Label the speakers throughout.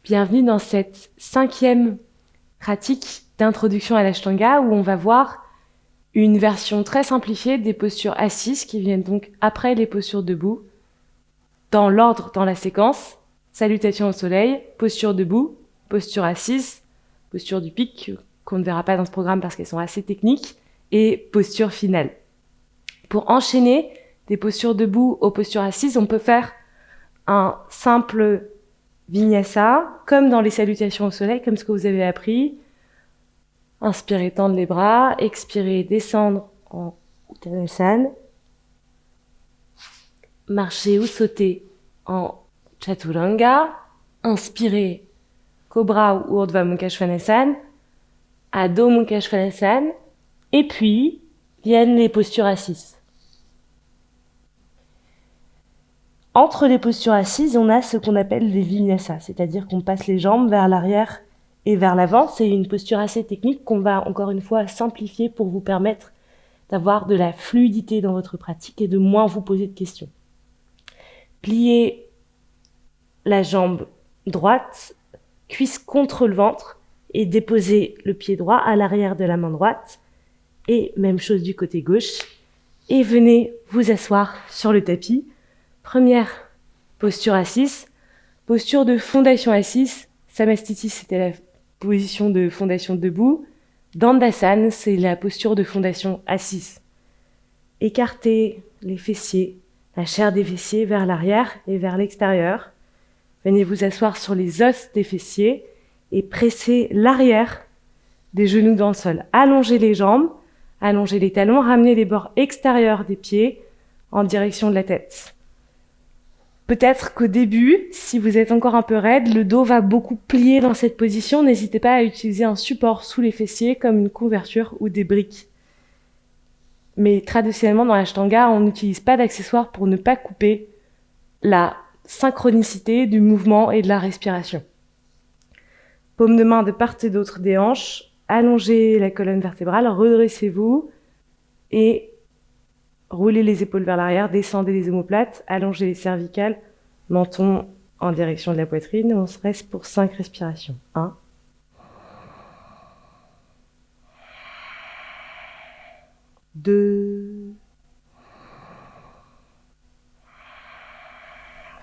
Speaker 1: Bienvenue dans cette 5e pratique d'introduction à l'Ashtanga où on va voir une version très simplifiée des postures assises qui viennent donc après les postures debout, dans l'ordre, dans la séquence, salutation au soleil, posture debout, posture assise, posture du pic qu'on ne verra pas dans ce programme parce qu'elles sont assez techniques, et posture finale. Pour enchaîner des postures debout aux postures assises, on peut faire un simple Vinyasa, comme dans les salutations au soleil, comme ce que vous avez appris. Inspirez, tendre les bras. Expirez, descendre en Uttanasana. Marcher ou sauter en Chaturanga. Inspirez, Cobra ou Urdhva Mukha Svanasana. Adho Mukha Svanasana. Et puis, viennent les postures assises. Entre les postures assises, on a ce qu'on appelle les vinyasas, c'est-à-dire qu'on passe les jambes vers l'arrière et vers l'avant. C'est une posture assez technique qu'on va encore une fois simplifier pour vous permettre d'avoir de la fluidité dans votre pratique et de moins vous poser de questions. Pliez la jambe droite, cuisse contre le ventre et déposez le pied droit à l'arrière de la main droite. Et même chose du côté gauche. Et venez vous asseoir sur le tapis. Première posture assise, posture de fondation assise. Samastiti, c'était la position de fondation debout. Dandasana, c'est la posture de fondation assise. Écartez les fessiers, la chair des fessiers vers l'arrière et vers l'extérieur. Venez vous asseoir sur les os des fessiers et pressez l'arrière des genoux dans le sol. Allongez les jambes, allongez les talons, ramenez les bords extérieurs des pieds en direction de la tête. Peut-être qu'au début, si vous êtes encore un peu raide, le dos va beaucoup plier dans cette position. N'hésitez pas à utiliser un support sous les fessiers comme une couverture ou des briques. Mais traditionnellement, dans l'Ashtanga, on n'utilise pas d'accessoires pour ne pas couper la synchronicité du mouvement et de la respiration. Paume de main de part et d'autre des hanches, allongez la colonne vertébrale, redressez-vous et roulez les épaules vers l'arrière, descendez les omoplates, allongez les cervicales, menton en direction de la poitrine. On se reste pour 5 respirations. 1. 2.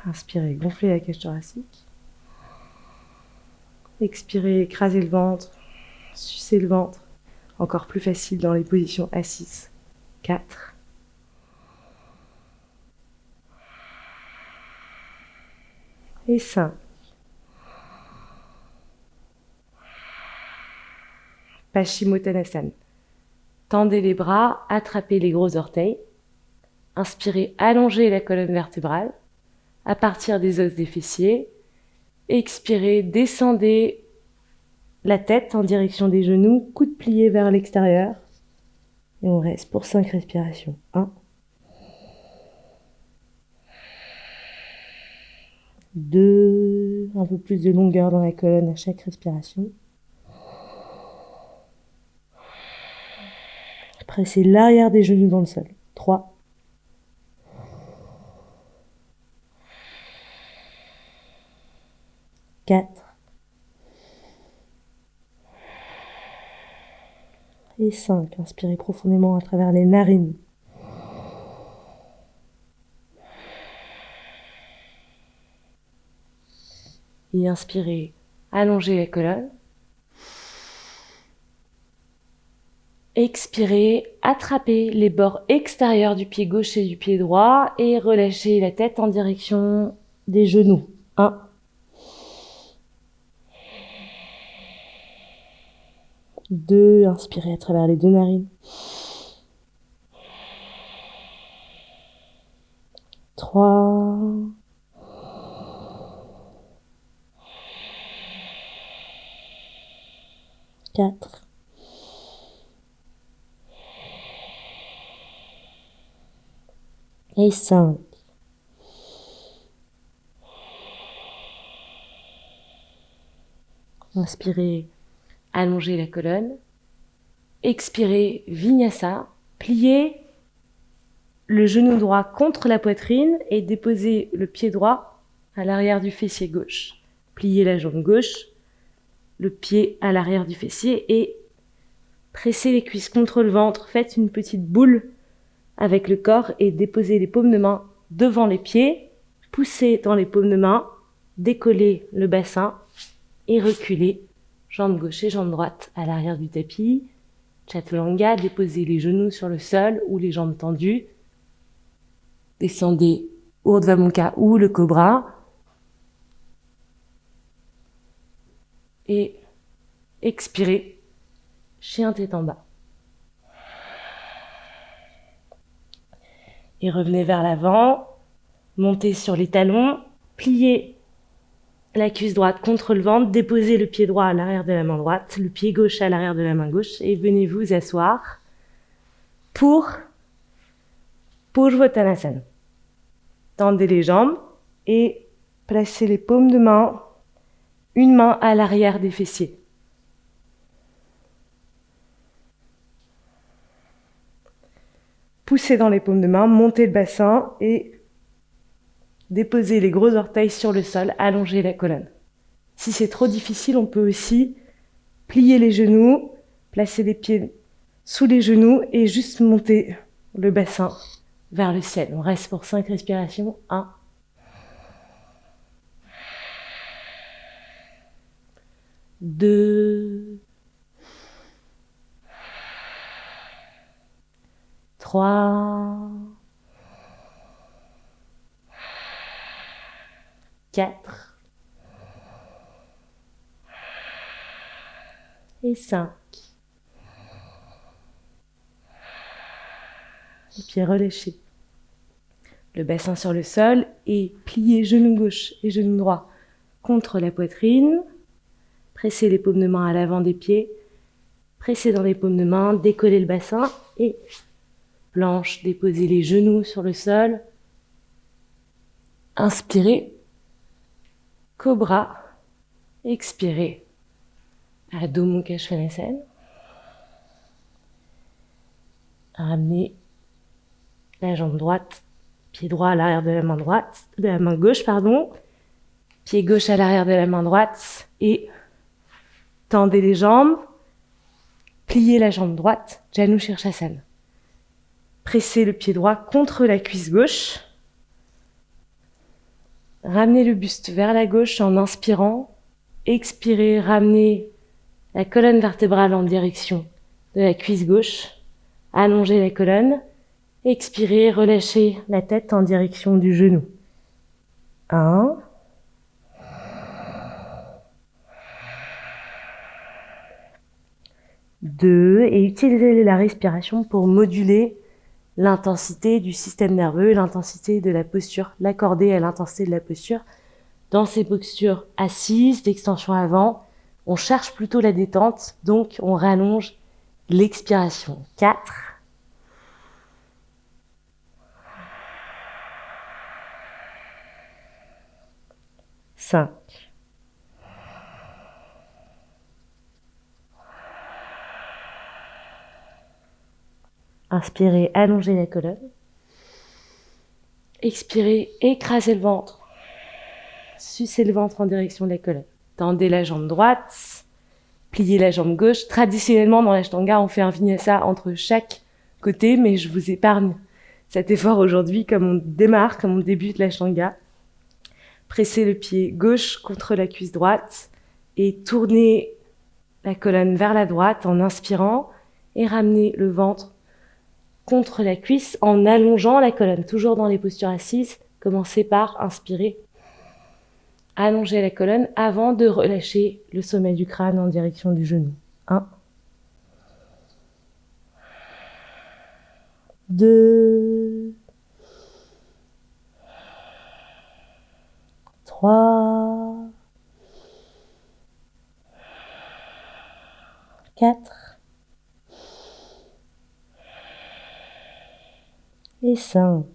Speaker 1: Inspirez, gonflez la cage thoracique. Expirez, écrasez le ventre, sucez le ventre. Encore plus facile dans les positions assises. 4. Et 5. Paschimottanasana. Tendez les bras, attrapez les gros orteils. Inspirez, allongez la colonne vertébrale à partir des os des fessiers. Expirez, descendez la tête en direction des genoux, coude plié vers l'extérieur. Et on reste pour 5 respirations. 1. 2, un peu plus de longueur dans la colonne à chaque respiration. Pressez l'arrière des genoux dans le sol. 3. 4. Et 5. Inspirez profondément à travers les narines. Et inspirez, allongez la colonne. Expirez, attrapez les bords extérieurs du pied gauche et du pied droit et relâchez la tête en direction des genoux. 1. 2. Inspirez à travers les 2 narines. 3. 4. Et 5. Inspirez, allongez la colonne. Expirez, Vinyasa. Pliez le genou droit contre la poitrine et déposez le pied droit à l'arrière du fessier gauche. pliez la jambe gauche, le pied à l'arrière du fessier et pressez les cuisses contre le ventre. Faites une petite boule avec le corps et déposez les paumes de main devant les pieds. Poussez dans les paumes de main, décollez le bassin et reculez. Jambe gauche et jambe droite à l'arrière du tapis. Chaturanga, déposez les genoux sur le sol ou les jambes tendues. Descendez Urdhva Mukha ou le cobra. Et expirez, chien tête en bas. Et revenez vers l'avant, montez sur les talons, pliez la cuisse droite contre le ventre, déposez le pied droit à l'arrière de la main droite, le pied gauche à l'arrière de la main gauche et venez vous asseoir pour Purvottanasana. Tendez les jambes et placez les paumes de main, une main à l'arrière des fessiers. Poussez dans les paumes de main, montez le bassin et déposez les gros orteils sur le sol, allongez la colonne. Si c'est trop difficile, on peut aussi plier les genoux, placer les pieds sous les genoux et juste monter le bassin vers le ciel. On reste pour 5 respirations. 1, 2, 3, 4 et 5. Et puis relâchez le bassin sur le sol et pliez genou gauche et genou droit contre la poitrine. Pressez les paumes de main à l'avant des pieds. Pressez dans les paumes de main, décollez le bassin et planche, déposez les genoux sur le sol. Inspirez, cobra. Expirez, Adho Mukha Svanasana. Ramenez la jambe droite, pied droit à l'arrière de la main droite, de la main gauche, pied gauche à l'arrière de la main droite et tendez les jambes, pliez la jambe droite, Janu Shirshasana. Pressez le pied droit contre la cuisse gauche. Ramenez le buste vers la gauche en inspirant. Expirez, ramenez la colonne vertébrale en direction de la cuisse gauche. Allongez la colonne. Expirez, relâchez la tête en direction du genou. 1. 2. Et utilisez la respiration pour moduler l'intensité du système nerveux, l'intensité de la posture, l'accorder à l'intensité de la posture. Dans ces postures assises, d'extension avant, on cherche plutôt la détente, donc on rallonge l'expiration. 4. 5. Inspirez, allongez la colonne. Expirez, écrasez le ventre. Sucez le ventre en direction de la colonne. Tendez la jambe droite, pliez la jambe gauche. Traditionnellement, dans l'Ashtanga, on fait un vinyasa entre chaque côté, mais je vous épargne cet effort aujourd'hui, comme on démarre, comme on débute l'Ashtanga. Pressez le pied gauche contre la cuisse droite et tournez la colonne vers la droite en inspirant et ramenez le ventre contre la cuisse en allongeant la colonne. Toujours dans les postures assises, commencez par inspirer. Allongez la colonne avant de relâcher le sommet du crâne en direction du genou. 1. 2. 3. 4. Et 5.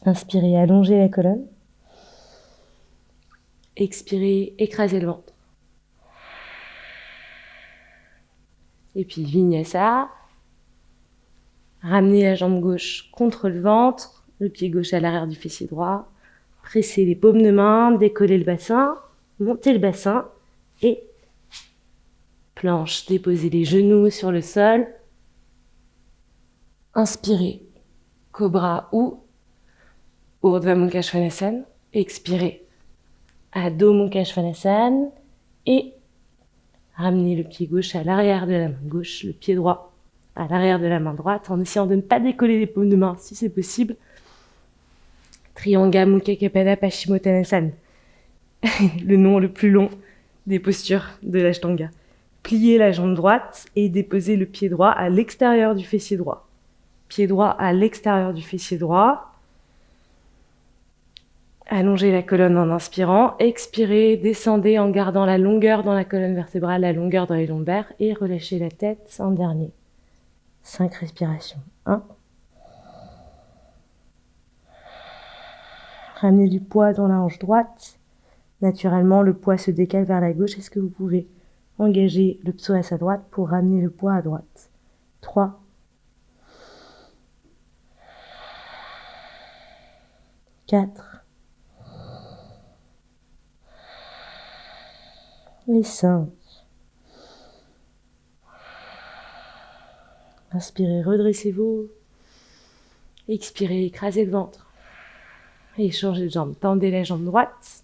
Speaker 1: Inspirez, allongez la colonne. Expirez, écrasez le ventre. Et puis vinyasa. Ramenez la jambe gauche contre le ventre. le pied gauche à l'arrière du fessier droit, pressez les paumes de main, décollez le bassin, montez le bassin et planche, déposez les genoux sur le sol. Inspirez, cobra ou Urdhva Mukha Svanasana. Expirez, Adho Mukha Svanasana et ramenez le pied gauche à l'arrière de la main gauche, le pied droit à l'arrière de la main droite, en essayant de ne pas décoller les paumes de main si c'est possible. Trianga Mukha Kapala Paschimottanasana, le nom le plus long des postures de l'Ashtanga. Pliez la jambe droite et déposez le pied droit à l'extérieur du fessier droit. Pied droit à l'extérieur du fessier droit. Allongez la colonne en inspirant. Expirez, descendez en gardant la longueur dans la colonne vertébrale, la longueur dans les lombaires et relâchez la tête en dernier. 5 respirations. 1. Ramenez du poids dans la hanche droite. Naturellement, le poids se décale vers la gauche. Est-ce que vous pouvez engager le psoas à droite pour ramener le poids à droite? 3. 4. Et 5. Inspirez, redressez-vous. Expirez, écrasez le ventre. Et changez de jambe. Tendez la jambe droite.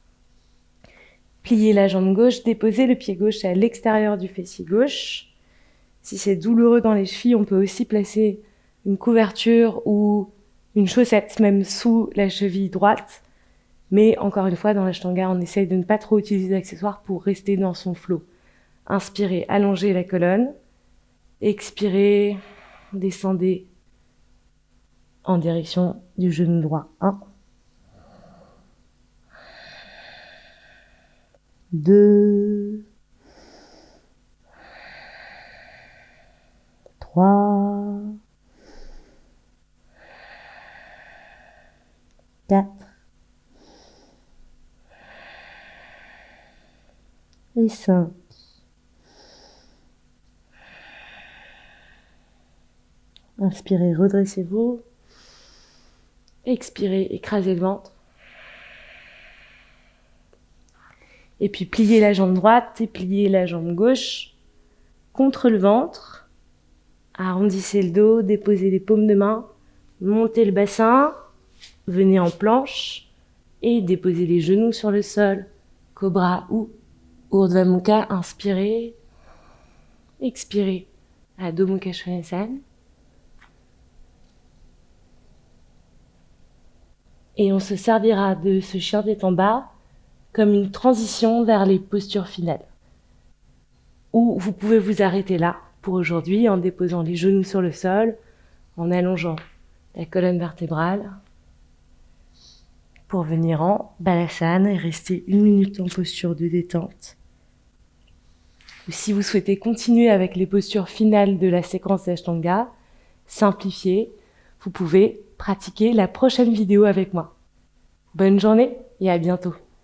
Speaker 1: Pliez la jambe gauche. Déposez le pied gauche à l'extérieur du fessier gauche. Si c'est douloureux dans les chevilles, on peut aussi placer une couverture ou une chaussette même sous la cheville droite. Mais encore une fois, dans l'Ashtanga, on essaye de ne pas trop utiliser d'accessoires pour rester dans son flow. Inspirez, allongez la colonne. Expirez, descendez en direction du genou droit. 1. 2. 3. 4. Et 5. Inspirez, redressez-vous. Expirez, écrasez le ventre. Et puis pliez la jambe droite et pliez la jambe gauche contre le ventre. Arrondissez le dos, déposez les paumes de main, montez le bassin, venez en planche et déposez les genoux sur le sol. Cobra ou Urdhva Mukha, inspirez, expirez, Adho Mukha Svanasana. Et on se servira de ce chien tête en bas comme une transition vers les postures finales. Ou vous pouvez vous arrêter là pour aujourd'hui en déposant les genoux sur le sol, en allongeant la colonne vertébrale pour venir en Balasana et rester 1 minute en posture de détente. Ou si vous souhaitez continuer avec les postures finales de la séquence d'Ashtanga, simplifiées, vous pouvez pratiquer la prochaine vidéo avec moi. Bonne journée et à bientôt.